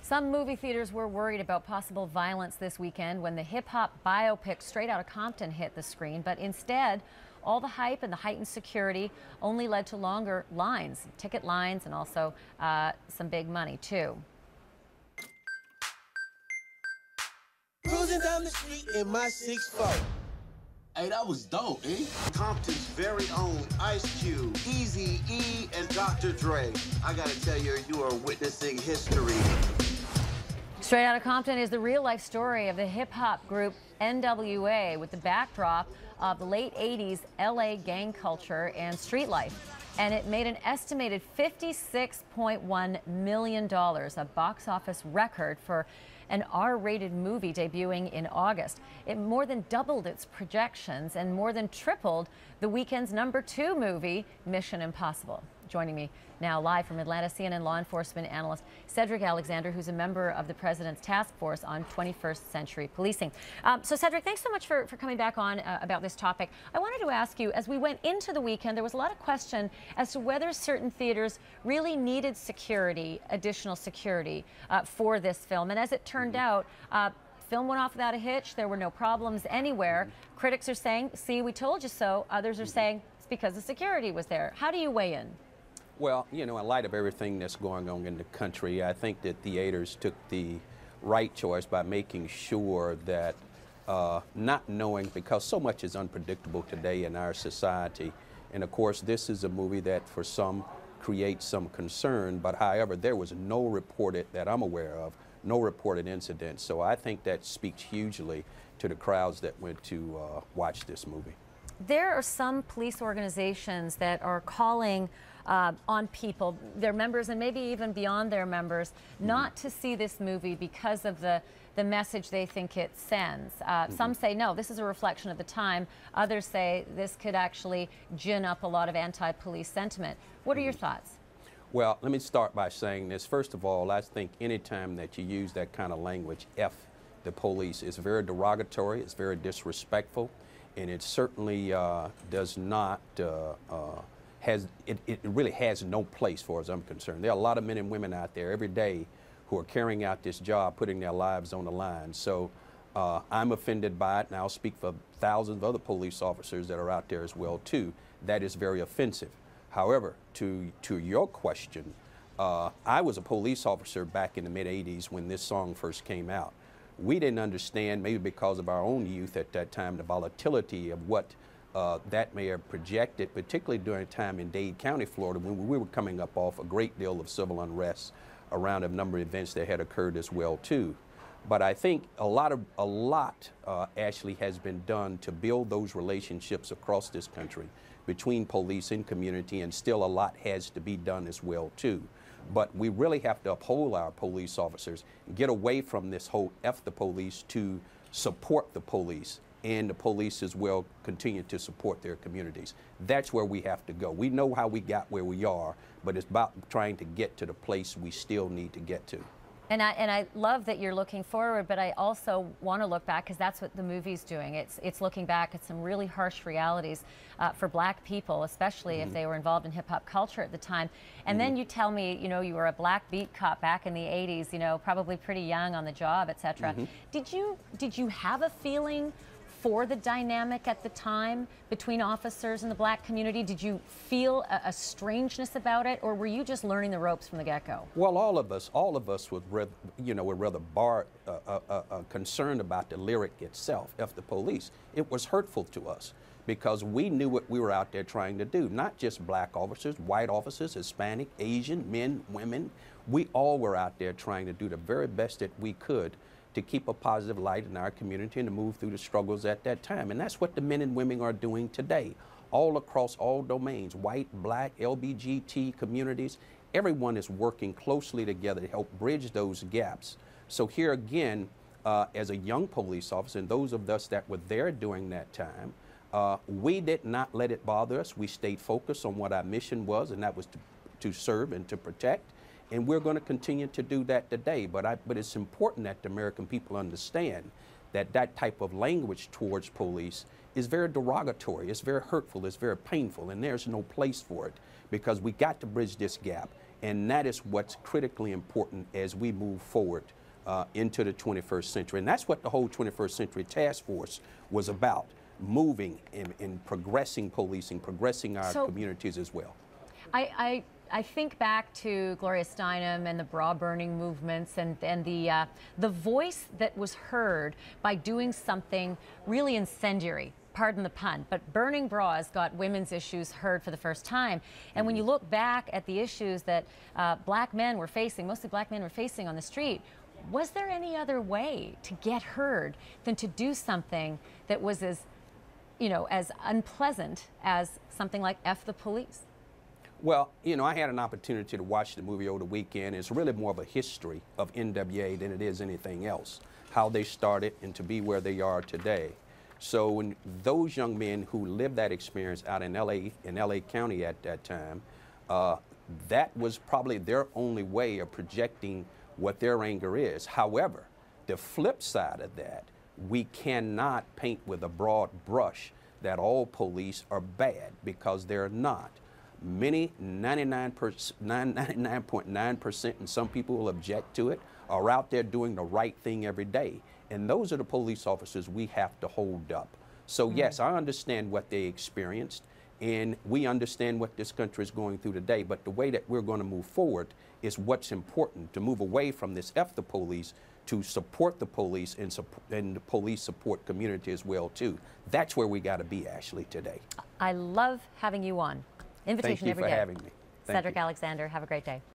Some movie theaters were worried about possible violence this weekend when the hip-hop biopic Straight Outta Compton hit the screen, but instead, all the hype and the heightened security only led to longer lines, ticket lines, and also some big money, too. Cruising down the street in my 6'4". Hey, that was dope, eh? Compton's very own Ice Cube, Eazy-E, and Dr. Dre. I gotta tell you, you are witnessing history. Straight Outta Compton is the real-life story of the hip-hop group NWA with the backdrop of the late 80s LA gang culture and street life. And it made an estimated $56.1 million, a box office record for an R-rated movie debuting in August. It more than doubled its projections and more than tripled the weekend's #2 movie, Mission Impossible. Joining me now live from Atlanta, CNN law enforcement analyst Cedric Alexander, who's a member of the President's Task Force on 21st Century Policing. So Cedric, thanks so much for coming back on about this topic. I wanted to ask you, as we went into the weekend, there was a lot of question as to whether certain theaters really needed security, additional security for this film. And as it turned out, film went off without a hitch. There were no problems anywhere. Critics are saying, see, we told you so. Others are saying it's because the security was there. How do you weigh in? Well, you know, in light of everything that's going on in the country, I think that theaters took the right choice by making sure that not knowing, because so much is unpredictable today in our society, and of course this is a movie that for some creates some concern, but however, there was no reported, that I'm aware of, no reported incidents. So I think that speaks hugely to the crowds that went to watch this movie. There are some police organizations that are calling on people, their members and maybe even beyond their members, not to see this movie because of the message they think it sends. Some say, no, this is a reflection of the time. Others say this could actually gin up a lot of anti-police sentiment. What are your thoughts? Well, let me start by saying this. First of all, I think anytime that you use that kind of language, F the police, is very derogatory, it's very disrespectful, and it certainly does not it really has no place, for as I'm concerned. There are a lot of men and women out there every day who are carrying out this job, putting their lives on the line. So I'm offended by it, and I'll speak for thousands of other police officers that are out there as well too. That is very offensive. However, to your question, I was a police officer back in the mid-'80s when this song first came out. We didn't understand, maybe because of our own youth at that time, the volatility of what that may have projected, particularly during a time in Dade County, Florida, when we were coming up off a great deal of civil unrest around a number of events that had occurred as well too. But I think a lot actually has been done to build those relationships across this country between police and community, and still a lot has to be done as well too. But we really have to uphold our police officers, get away from this whole F the police to support the police, and the police as well continue to support their communities. That's where we have to go. We know how we got where we are, but it's about trying to get to the place we still need to get to. And I love that you're looking forward, but I also want to look back, because that's what the movie's doing. It's looking back at some really harsh realities for black people, especially if they were involved in hip-hop culture at the time. And then you tell me, you know, you were a black beat cop back in the 80s, you know, probably pretty young on the job, etc. Did you have a feeling for the dynamic at the time between officers and the black community? Did you feel a strangeness about it, or were you just learning the ropes from the get-go? Well, all of us were rather concerned about the lyric itself, F the police. It was hurtful to us because we knew what we were out there trying to do. Not just black officers, white officers, Hispanic, Asian, men, women. We all were out there trying to do the very best that we could to keep a positive light in our community and to move through the struggles at that time. And that's what the men and women are doing today, all across all domains, white, black, LBGT communities. Everyone is working closely together to help bridge those gaps. So here again, as a young police officer, and those of us that were there during that time, we did not let it bother us. We stayed focused on what our mission was, and that was to serve and to protect. And we're going to continue to do that today. But it's important that the American people understand that that type of language towards police is very derogatory, it's very hurtful, it's very painful, and there's no place for it, because we got to bridge this gap. And that is what's critically important as we move forward into the 21st century. And that's what the whole 21st Century Task Force was about, moving and progressing policing, progressing our communities as well. I think back to Gloria Steinem and the bra burning movements and the voice that was heard by doing something really incendiary. Pardon the pun, but burning bras got women's issues heard for the first time. And when you look back at the issues that black men were facing, mostly black men were facing on the street, was there any other way to get heard than to do something that was as, you know, as unpleasant as something like F the Police? Well, you know, I had an opportunity to watch the movie over the weekend. It's really more of a history of NWA than it is anything else, how they started and to be where they are today. So when those young men who lived that experience out in LA County at that time, that was probably their only way of projecting what their anger is. However, the flip side of that, we cannot paint with a broad brush that all police are bad, because they're not. Many, 99.9%, and some people will object to it, are out there doing the right thing every day. And those are the police officers we have to hold up. So yes, I understand what they experienced, and we understand what this country is going through today, but the way that we're going to move forward is what's important, to move away from this F the police to support the police and the police support community as well too. That's where we got to be, Ashley, today. I love having you on. Invitation every day. Thank you for having me. Cedric Alexander, have a great day.